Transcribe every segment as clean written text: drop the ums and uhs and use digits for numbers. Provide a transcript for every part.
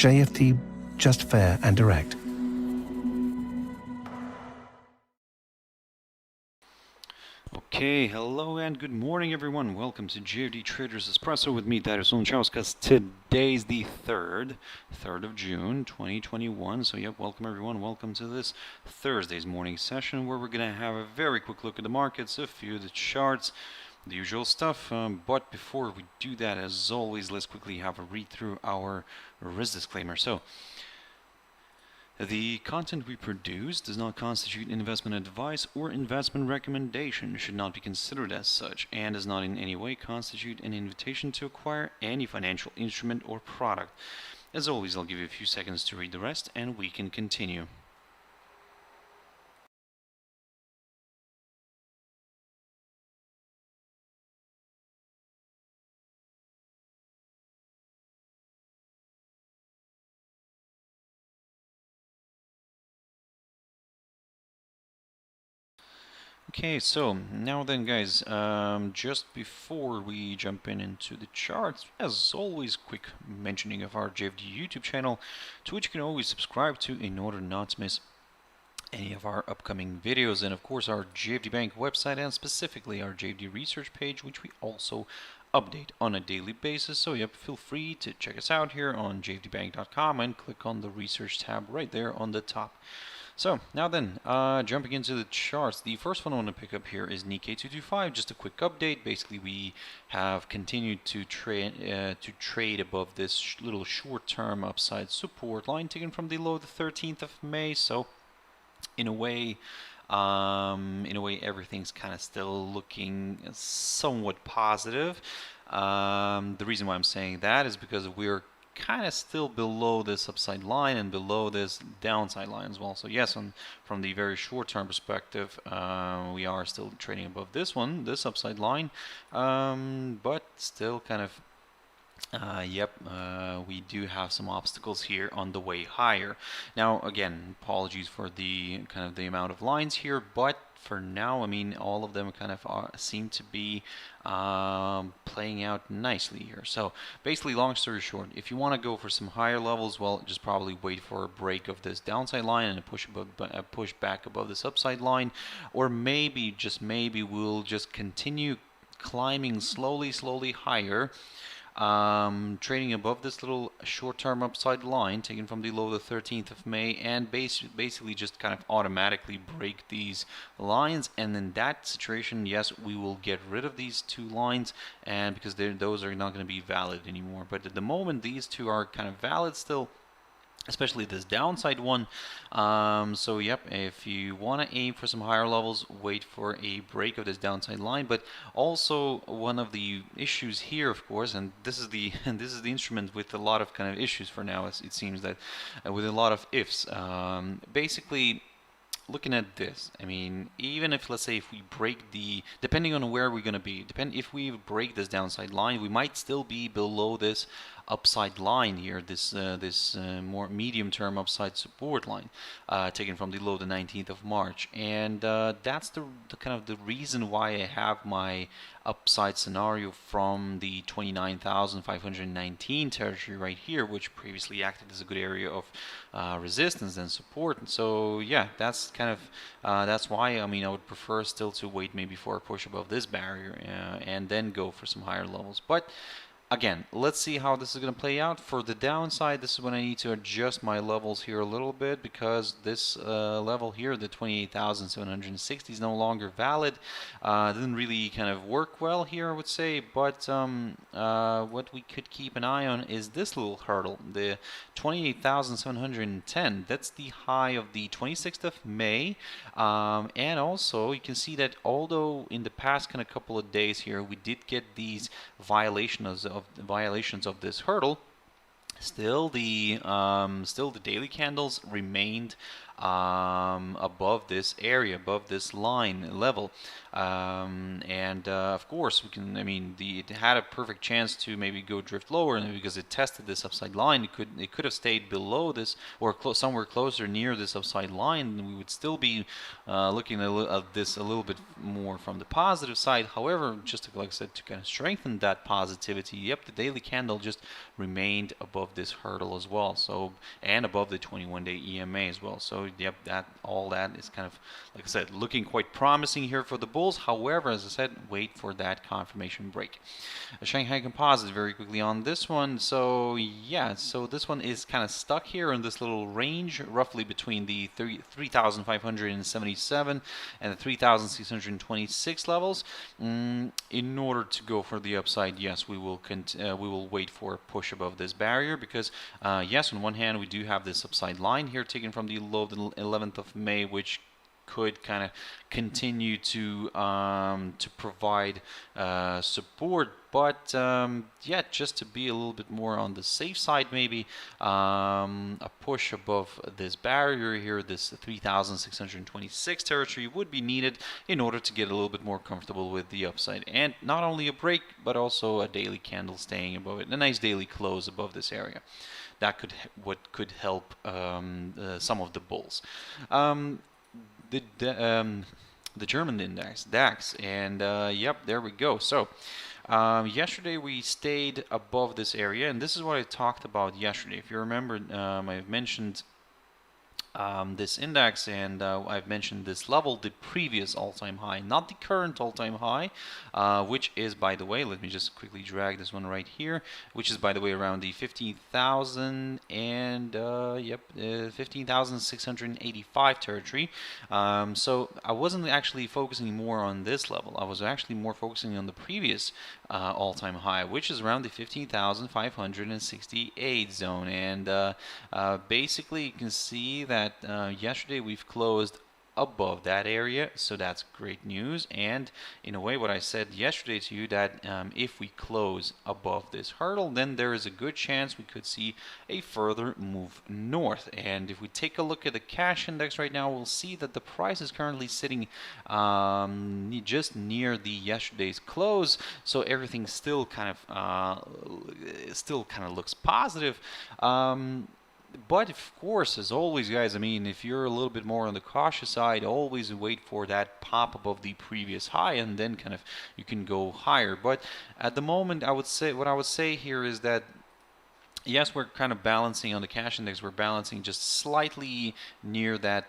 JFD, just fair and direct. Okay, hello and good morning everyone. Welcome to JFD Traders Espresso with me, Darius Anucauskas. Today's the 3rd of June, 2021. So yep, welcome everyone. Welcome to this Thursday's morning session where we're going to have a very quick look at the markets, a few of the charts, the usual stuff. But before we do that, as always, let's quickly have a read through our risk disclaimer. So, the content we produce does not constitute investment advice or investment recommendation, should not be considered as such, and does not in any way constitute an invitation to acquire any financial instrument or product. As always, I'll give you a few seconds to read the rest and we can continue. Okay, so now then guys, just before we jump into the charts, as always, quick mentioning of our JFD YouTube channel, to which you can always subscribe to in order not to miss any of our upcoming videos, and of course our JFD Bank website and specifically our JFD research page, which we also update on a daily basis. So yep, feel free to check us out here on jfdbank.com and click on the research tab right there on the top. So now then, jumping into the charts, the first one I want to pick up here is Nikkei 225. Just a quick update. Basically, we have continued to trade above this little short-term upside support line taken from the low the 13th of May. So in a way, everything's kind of still looking somewhat positive. The reason why I'm saying that is because we're kind of still below this upside line and below this downside line as well. So yes, from the very short-term perspective, we are still trading above this upside line, but still kind of we do have some obstacles here on the way higher. Now again, apologies for the amount of lines here, but for now, I mean, all of them kind of seem to be playing out nicely here. So basically, long story short, if you want to go for some higher levels, well, just probably wait for a break of this downside line and a push back above this upside line, or maybe, just maybe, we'll just continue climbing slowly higher, trading above this little short-term upside line taken from the low the 13th of May, and basically just kind of automatically break these lines. And in that situation, yes, we will get rid of these two lines, and because those are not going to be valid anymore. But at the moment, these two are kind of valid still, especially this downside one. So yep, if you want to aim for some higher levels, wait for a break of this downside line. But also one of the issues here, of course, and this is the instrument with a lot of kind of issues for now, as it seems that with a lot of ifs. Basically, looking at this, I mean, even if, let's say, if we break depending on where we're going to be, if we break this downside line, we might still be below this upside line here, this more medium-term upside support line taken from the low the 19th of March, and that's the kind of the reason why I have my upside scenario from the 29,519 territory right here, which previously acted as a good area of resistance and support. And so yeah, that's kind of that's why, I mean, I would prefer still to wait maybe for a push above this barrier and then go for some higher levels. But again, let's see how this is going to play out. For the downside, this is when I need to adjust my levels here a little bit, because this level here, the 28,760, is no longer valid. Didn't really kind of work well here, I would say. But what we could keep an eye on is this little hurdle, the 28,710. That's the high of the 26th of May. And also, you can see that although in the past kind of couple of days here, we did get these violations of this hurdle, still the daily candles remained above this area, above this line level. Of course, we can. I mean, it had a perfect chance to maybe go drift lower, and because it tested this upside line, it could have stayed below this or somewhere closer near this upside line, and we would still be looking at this a little bit more from the positive side. However, just like I said, to kind of strengthen that positivity, yep, the daily candle just remained above this hurdle as well. So, and above the 21-day EMA as well. So, yep, all that is kind of, like I said, looking quite promising here for the bulls. However, as I said, wait for that confirmation break. A Shanghai Composite very quickly on this one. So yeah, so this one is kind of stuck here in this little range, roughly between the 3,577 and the 3,626 levels. In order to go for the upside, yes, we will wait for a push above this barrier, because yes, on one hand we do have this upside line here taken from the low of the 11th of May, which could kind of continue to provide support, but yeah, just to be a little bit more on the safe side, maybe a push above this barrier here, this 3,626 territory, would be needed in order to get a little bit more comfortable with the upside, and not only a break but also a daily candle staying above it, a nice daily close above this area. That could help some of the bulls. The German index, DAX, and yep, there we go. So yesterday we stayed above this area, and this is what I talked about yesterday. If you remember, I've mentioned this index, and I've mentioned this level, the previous all-time high, not the current all-time high, which is, by the way, let me just quickly drag this one right here, which is, by the way, around the 15,000 and yep, 15,685 territory. So I wasn't actually focusing more on this level. I was actually more focusing on the previous all-time high, which is around the 15,568 zone, and basically you can see that yesterday we've closed above that area, so that's great news. And in a way, what I said yesterday to you, that if we close above this hurdle, then there is a good chance we could see a further move north. And if we take a look at the cash index right now, we'll see that the price is currently sitting just near the yesterday's close, so everything still kind of looks positive. But of course, as always, guys, I mean, if you're a little bit more on the cautious side, always wait for that pop above the previous high, and then kind of you can go higher. But at the moment, what I would say here is that yes, we're kind of balancing on the cash index. We're balancing just slightly near that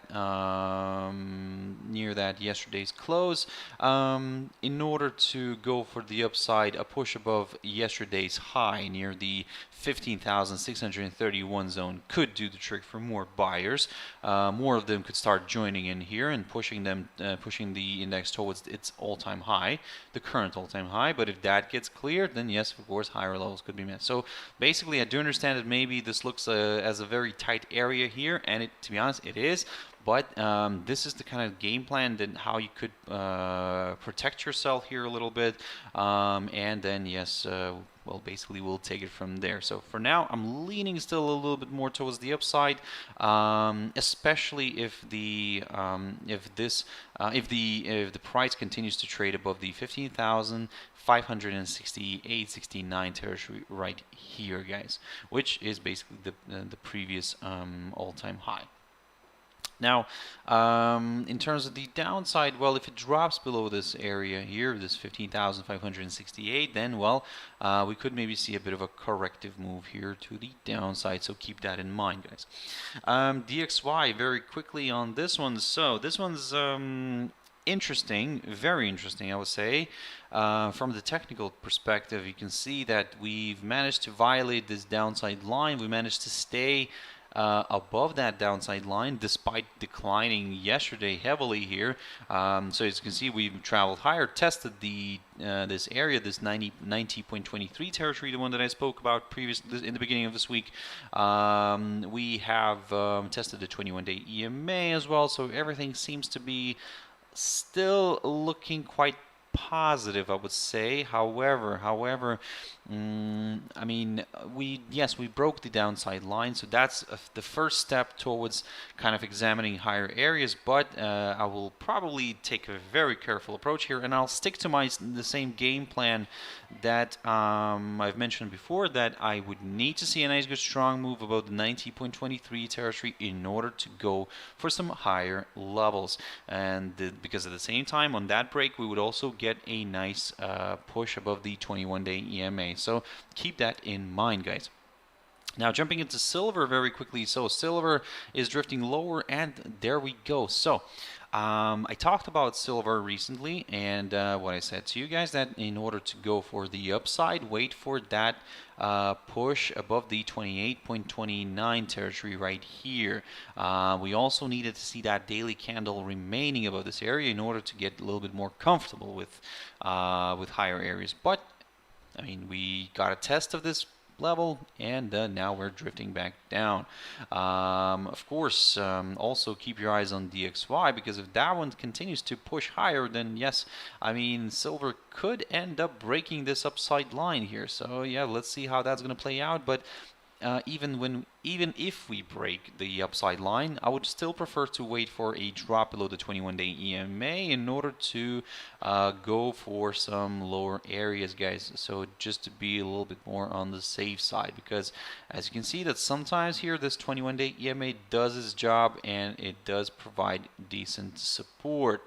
yesterday's close. In order to go for the upside, a push above yesterday's high near the 15,631 zone could do the trick for more buyers. More of them could start joining in here and pushing the index towards its all-time high, the current all-time high. But if that gets cleared, then yes, of course, higher levels could be met. So basically, I do understand that maybe this looks as a very tight area here, and to be honest, it is. But this is the kind of game plan, that how you could protect yourself here a little bit, and then yes, well, basically we'll take it from there. So for now, I'm leaning still a little bit more towards the upside, especially if the price continues to trade above the 15,568.69 territory right here, guys, which is basically the previous all-time high. Now, in terms of the downside, well, if it drops below this area here, this 15,568, then, well, we could maybe see a bit of a corrective move here to the downside, so keep that in mind, guys. DXY, very quickly on this one. So this one's interesting, very interesting, I would say. From the technical perspective, you can see that we've managed to violate this downside line. We managed to stay above that downside line despite declining yesterday heavily here. So as you can see, we've traveled higher, tested this area, this 90.23 territory, the one that I spoke about in the beginning of this week. We have tested the 21-day EMA as well, so everything seems to be still looking quite positive, I would say. However, I mean, we broke the downside line, so that's the first step towards kind of examining higher areas. But I will probably take a very careful approach here, and I'll stick to the same game plan that I've mentioned before. That I would need to see a nice, good, strong move above the 90.23 territory in order to go for some higher levels, and because at the same time on that break we would also get a nice push above the 21-day EMA. So keep that in mind, guys. Now jumping into silver very quickly. So silver is drifting lower, and there we go. So I talked about silver recently, and what I said to you guys, that in order to go for the upside, wait for that push above the 28.29 territory right here. We also needed to see that daily candle remaining above this area in order to get a little bit more comfortable with higher areas. But I mean, we got a test of this level, and now we're drifting back down. Of course, also keep your eyes on DXY, because if that one continues to push higher, then yes, I mean, silver could end up breaking this upside line here. So yeah, let's see how that's going to play out. But even if we break the upside line, I would still prefer to wait for a drop below the 21-day EMA in order to go for some lower areas, guys. So just to be a little bit more on the safe side, because as you can see that sometimes here this 21-day EMA does its job and it does provide decent support.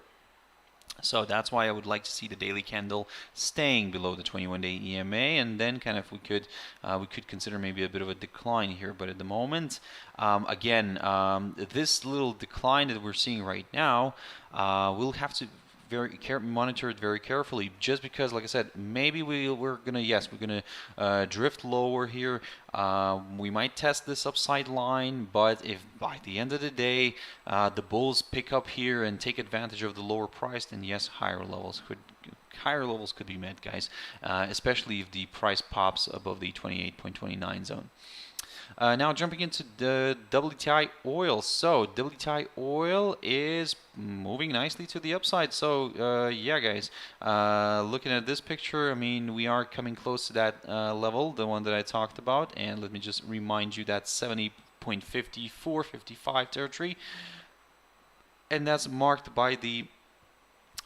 So that's why I would like to see the daily candle staying below the 21-day EMA, and then kind of we could consider maybe a bit of a decline here. But at the moment, again, this little decline that we're seeing right now, we'll have to monitor it very carefully, just because, like I said, maybe we're gonna drift lower here. We might test this upside line, but if by the end of the day the bulls pick up here and take advantage of the lower price, then yes, higher levels could be met, guys, especially if the price pops above the 28.29 zone. Now jumping into the WTI oil. So WTI oil is moving nicely to the upside. So yeah, guys, looking at this picture, I mean, we are coming close to that level, the one that I talked about. And let me just remind you that 70.54, 55 territory, and that's marked by the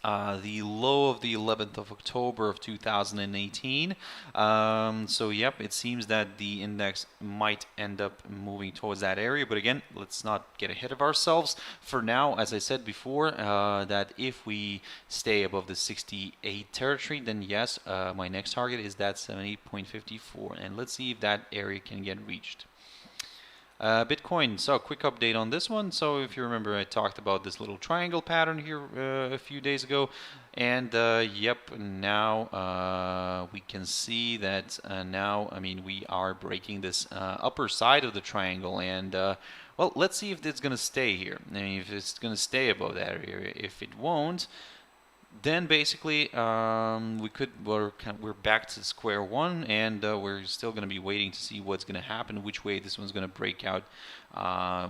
low of the 11th of October of 2018. So yep, it seems that the index might end up moving towards that area, but again, let's not get ahead of ourselves. For now, as I said before, that if we stay above the 68 territory, then yes, my next target is that 70.54, and let's see if that area can get reached. Bitcoin, so quick update on this one. So if you remember, I talked about this little triangle pattern here a few days ago, and yep, now we can see that now, I mean, we are breaking this upper side of the triangle, and well, let's see if it's going to stay here. I mean, if it's going to stay above that area. If it won't, then basically we're back to square one, and we're still going to be waiting to see what's going to happen, which way this one's going to break out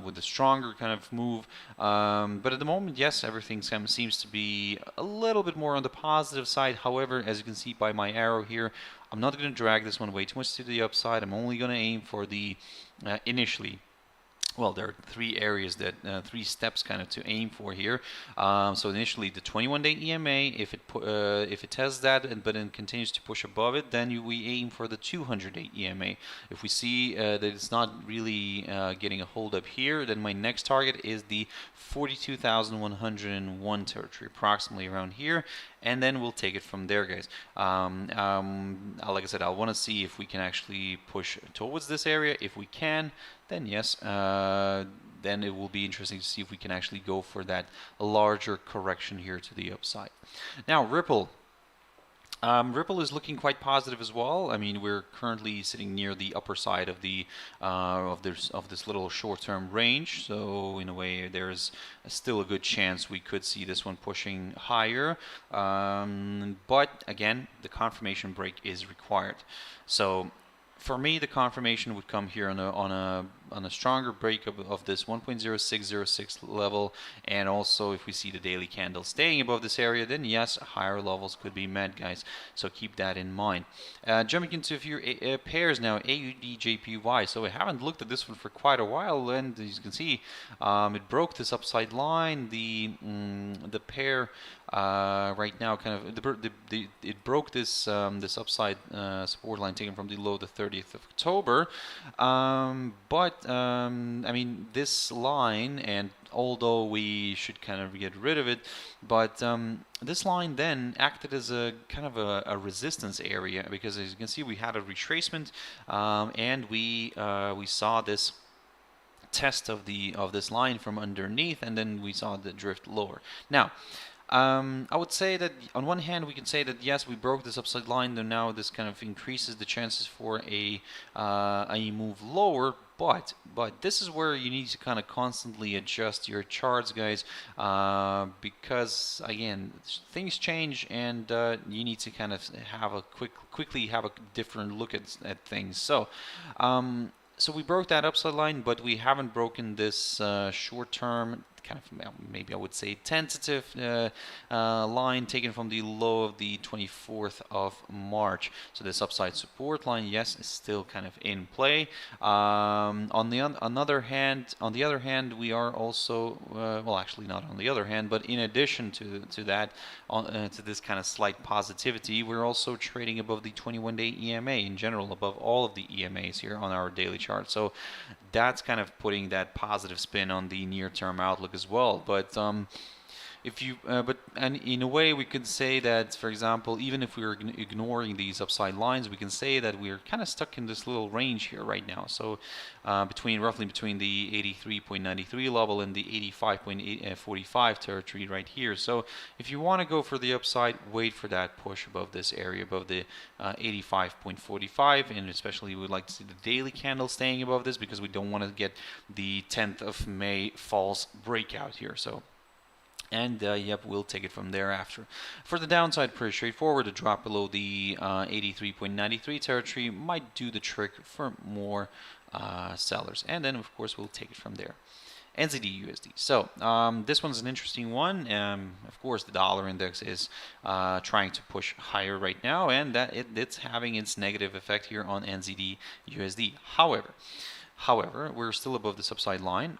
with a stronger kind of move. But at the moment, yes, everything seems to be a little bit more on the positive side. However, as you can see by my arrow here, I'm not going to drag this one way too much to the upside. I'm only going to aim for the initially. Well, there are three steps kind of to aim for here. So initially, the 21-day EMA, if it tests that, but then continues to push above it, then we aim for the 200-day EMA. If we see that it's not really getting a hold up here, then my next target is the 42,101 territory, approximately around here, and then we'll take it from there, guys. Like I said, I want to see if we can actually push towards this area. If we can, then yes, then it will be interesting to see if we can actually go for that larger correction here to the upside. Now, Ripple. Ripple is looking quite positive as well. I mean, we're currently sitting near the upper side of the of this little short-term range. So in a way, there's still a good chance we could see this one pushing higher. But again, the confirmation break is required. So for me, the confirmation would come here on a stronger break of this 1.0606 level, and also if we see the daily candle staying above this area, then yes, higher levels could be met, guys. So keep that in mind. Jumping into a few pairs now, AUD/JPY. So we haven't looked at this one for quite a while, and as you can see, it broke this upside line. The pair right now kind of it broke this this upside support line taken from the low the 30th of October. I mean, this line, and although we should kind of get rid of it, but this line then acted as a kind of a resistance area, because as you can see, we had a retracement, and we saw this test of this line from underneath, and then we saw the drift lower. Now, I would say that on one hand we can say that yes, we broke this upside line, and now this kind of increases the chances for a move lower. But this is where you need to kind of constantly adjust your charts, guys, because again, things change, and you need to kind of have a quickly have a different look at things. So. So we broke that upside line, but we haven't broken this short-term, kind of maybe I would say tentative line taken from the low of the 24th of March. So this upside support line, yes, is still kind of in play. On the other hand, we are also well, actually not on the other hand, but in addition to that, to this kind of slight positivity, we're also trading above the 21-day EMA in general, above all of the EMAs here on our daily chart. So that's kind of putting that positive spin on the near-term outlook as well. But if you, and in a way, we could say that, for example, even if we were ignoring these upside lines, we can say that we're kind of stuck in this little range here right now. So roughly between the 83.93 level and the 85.45 territory right here. So if you want to go for the upside, wait for that push above this area, above the 85.45, and especially we would like to see the daily candle staying above this, because we don't want to get the 10th of May false breakout here. So. And yep, we'll take it from there after. For the downside, pretty straightforward. A drop below the 83.93 territory might do the trick for more sellers. And then, of course, we'll take it from there. NZD/USD. So this one's an interesting one. Of course, the dollar index is trying to push higher right now, and that it's having its negative effect here on NZD/USD. However, we're still above this upside line.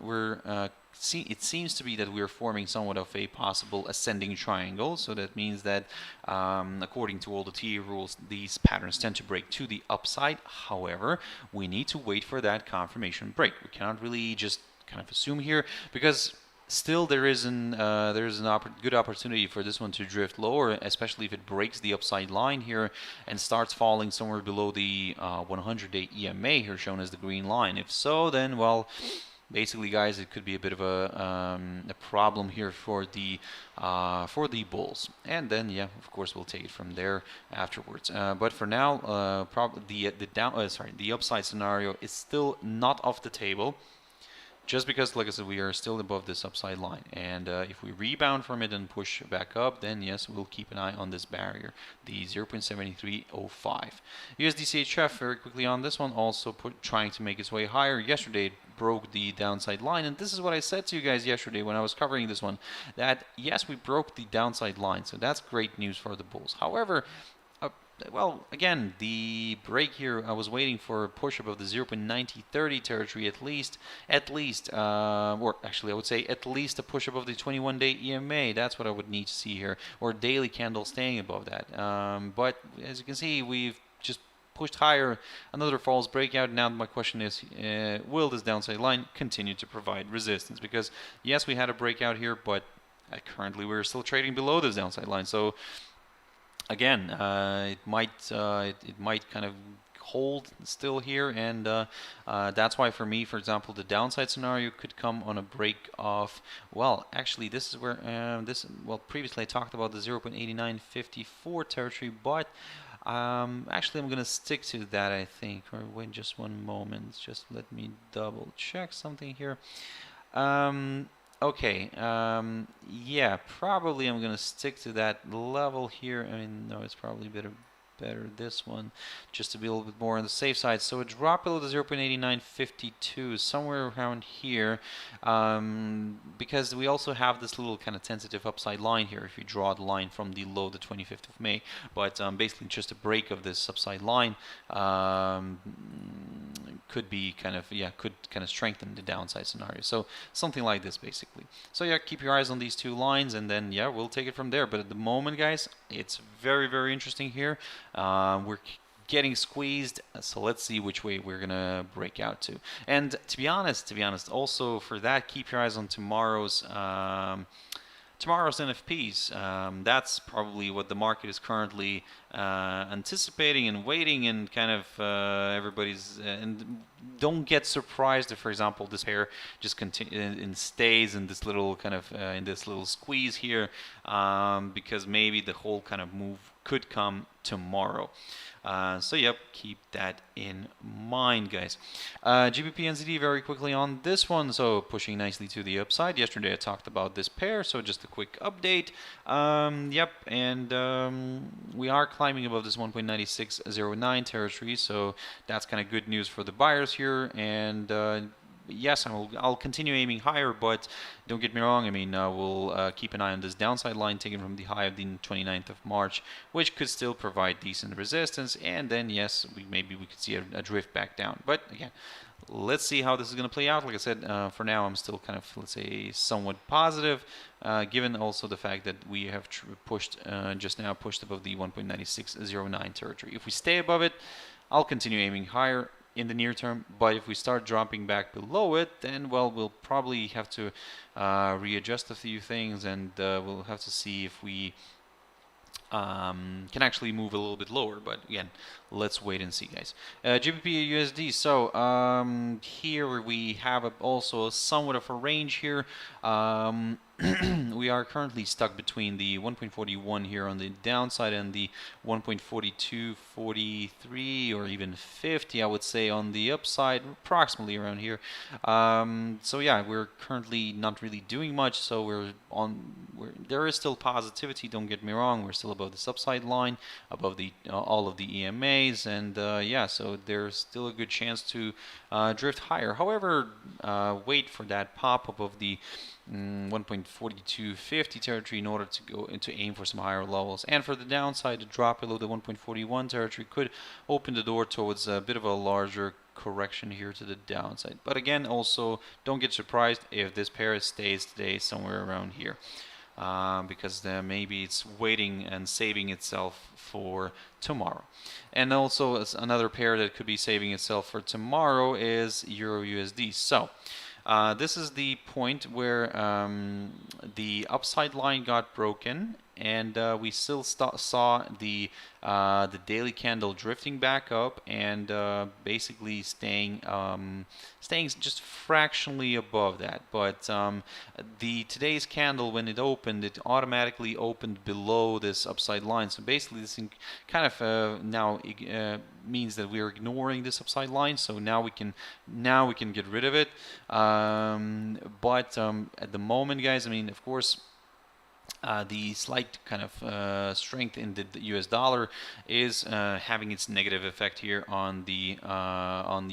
It seems to be that we're forming somewhat of a possible ascending triangle. So that means that, according to all the TA rules, these patterns tend to break to the upside. However, we need to wait for that confirmation break. We cannot really just kind of assume here, because still there is good opportunity for this one to drift lower, especially if it breaks the upside line here and starts falling somewhere below the 100-day EMA here, shown as the green line. If so, then, well, basically, guys, it could be a bit of a problem here for the bulls. And then, yeah, of course, we'll take it from there afterwards. But for now, probably the upside scenario is still not off the table. Just because, like I said, we are still above this upside line. And if we rebound from it and push back up, then yes, we'll keep an eye on this barrier, the 0.7305. USD/CHF, very quickly on this one, also trying to make its way higher. Yesterday, it broke the downside line. And this is what I said to you guys yesterday when I was covering this one, that yes, we broke the downside line. So that's great news for the bulls. However, well, again, the break here, I was waiting for a push above the 0.9030 territory at least, or actually I would say at least a push above the 21-day EMA. That's what I would need to see here, or daily candle staying above that. But as you can see, we've just pushed higher, another false breakout. Now my question is, will this downside line continue to provide resistance? Because yes, we had a breakout here, but currently we're still trading below this downside line. So again, it might kind of hold still here, and that's why for me, for example, the downside scenario could come on a break of, well, actually this is where previously I talked about the 0.8954 territory, but actually I'm gonna stick to that, I think. Or wait just one moment, just let me double check something here. Okay, yeah, probably I'm gonna stick to that level here. I mean, no, it's probably better better this one, just to be a little bit more on the safe side. So a drop below the 0.8952, somewhere around here, because we also have this little kind of tentative upside line here if you draw the line from the low, the 25th of May. But basically just a break of this upside line could be kind of, could kind of strengthen the downside scenario. So something like this basically. So yeah, keep your eyes on these two lines, and then yeah, we'll take it from there. But at the moment, guys, it's very, very interesting here. We're getting squeezed, so let's see which way we're gonna break out to. And to be honest, also for that, keep your eyes on tomorrow's NFPs. That's probably what the market is currently anticipating and waiting, and kind of everybody's and don't get surprised if, for example, this pair just and stays in this little kind of in this little squeeze here, because maybe the whole kind of move could come tomorrow. So yep, keep that in mind, guys. GBP NZD very quickly on this one, so pushing nicely to the upside. Yesterday I talked about this pair, so just a quick update. Yep, and we are climbing above this 1.9609 territory, so that's kind of good news for the buyers here. And yes, I'll continue aiming higher, but don't get me wrong, I mean, we'll keep an eye on this downside line taken from the high of the 29th of March, which could still provide decent resistance, and then, yes, maybe we could see a drift back down. But again, let's see how this is going to play out. Like I said, for now, I'm still kind of, let's say, somewhat positive, given also the fact that we have just now pushed above the 1.9609 territory. If we stay above it, I'll continue aiming higher in the near term, but if we start dropping back below it, then, well, we'll probably have to readjust a few things, and we'll have to see if we can actually move a little bit lower. But again, let's wait and see, guys. GBP USD. So here we have also somewhat of a range here. We are currently stuck between the 1.41 here on the downside and the 1.4243 or even 50, I would say, on the upside, approximately around here. So yeah, we're currently not really doing much. So there is still positivity. Don't get me wrong. We're still above this upside line, above the all of the EMAs, and yeah, so there's still a good chance to drift higher. However, wait for that pop above the 1.4250 territory in order to go into aim for some higher levels. And for the downside, to drop below the 1.41 territory could open the door towards a bit of a larger correction here to the downside. But again, also don't get surprised if this pair stays today somewhere around here, because maybe it's waiting and saving itself for tomorrow. And also another pair that could be saving itself for tomorrow is EURUSD. So this is the point where the upside line got broken, and we still saw the daily candle drifting back up and basically staying just fractionally above that. But today's candle, when it opened, it automatically opened below this upside line. So basically, this kind of now means that we're ignoring this upside line. So now we can get rid of it. But at the moment, guys, I mean, of course, the slight kind of strength in the US dollar is having its negative effect here on the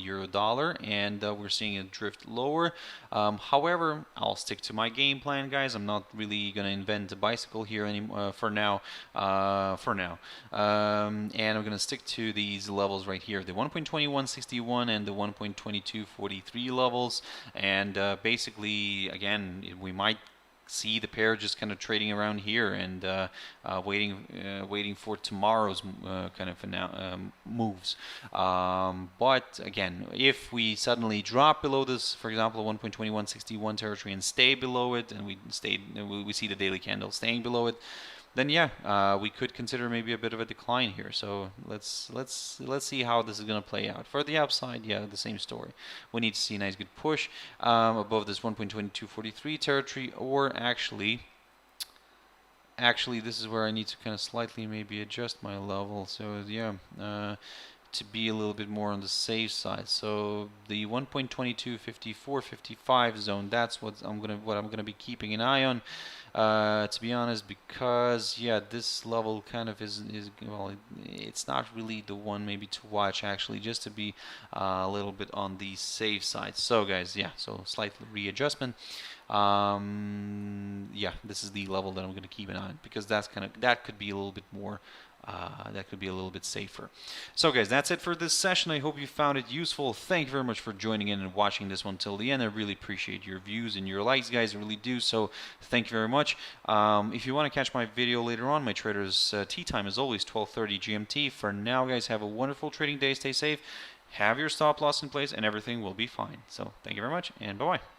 euro dollar, and we're seeing it drift lower. However, I'll stick to my game plan, guys. I'm not really gonna invent a bicycle here anymore for now. And I'm gonna stick to these levels right here, the 1.2161 and the 1.2243 levels. And basically, again, we might see the pair just kind of trading around here and waiting for tomorrow's kind of moves. But again, if we suddenly drop below this, for example, 1.2161 territory, and stay below it, and we see the daily candle staying below it, then yeah, we could consider maybe a bit of a decline here. So let's see how this is going to play out. For the upside, yeah, the same story. We need to see a nice good push above this 1.2243 territory, or actually this is where I need to kind of slightly maybe adjust my level. So yeah, to be a little bit more on the safe side. So the 1.2254-55 zone, that's what I'm gonna be keeping an eye on. to be honest, because yeah, this level kind of is well, it's not really the one maybe to watch actually, just to be a little bit on the safe side. So guys, yeah, so slight readjustment. Yeah, this is the level that I'm going to keep an eye on, because that could be a little bit more. That could be a little bit safer. So guys, that's it for this session. I hope you found it useful. Thank you very much for joining in and watching this one till the end. I really appreciate your views and your likes, guys. I really do. So thank you very much. If you want to catch my video later on, my trader's tea time is always 12:30 GMT. For now, guys, have a wonderful trading day. Stay safe. Have your stop loss in place, and everything will be fine. So thank you very much, and bye-bye.